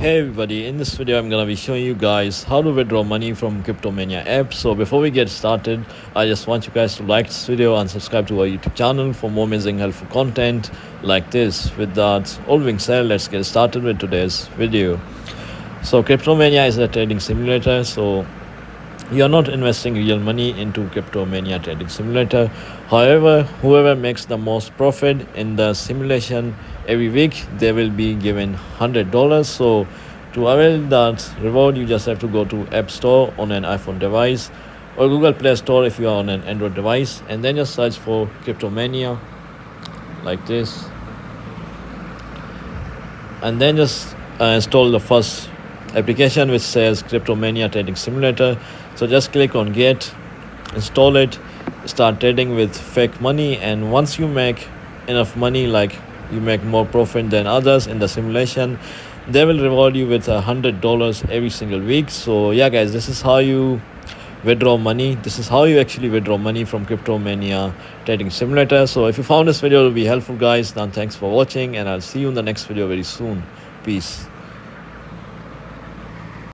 Hey everybody, in this video I'm gonna be showing you guys how to withdraw money from Cryptomania app. So before we get started, I just want you guys to like this video and subscribe to our YouTube channel for more amazing helpful content like this. With that all being said, let's get started with today's video. So Cryptomania is a trading simulator, so you are not investing real money into Cryptomania trading simulator. However, whoever makes the most profit in the simulation every week, they will be given $100. So to avail that reward, you just have to go to App Store on an iPhone device or Google Play Store if you are on an Android device, and then just search for Cryptomania like this, and then just install the first application which says Cryptomania trading simulator. So just click on get, install it, start trading with fake money, and once you make enough money, like you make more profit than others in the simulation, they will reward you with $100 every single week. So yeah guys, this is how you withdraw money. This is how you actually withdraw money from Cryptomania trading simulator. So if you found this video to be helpful guys, then thanks for watching, and I'll see you in the next video very soon. Peace.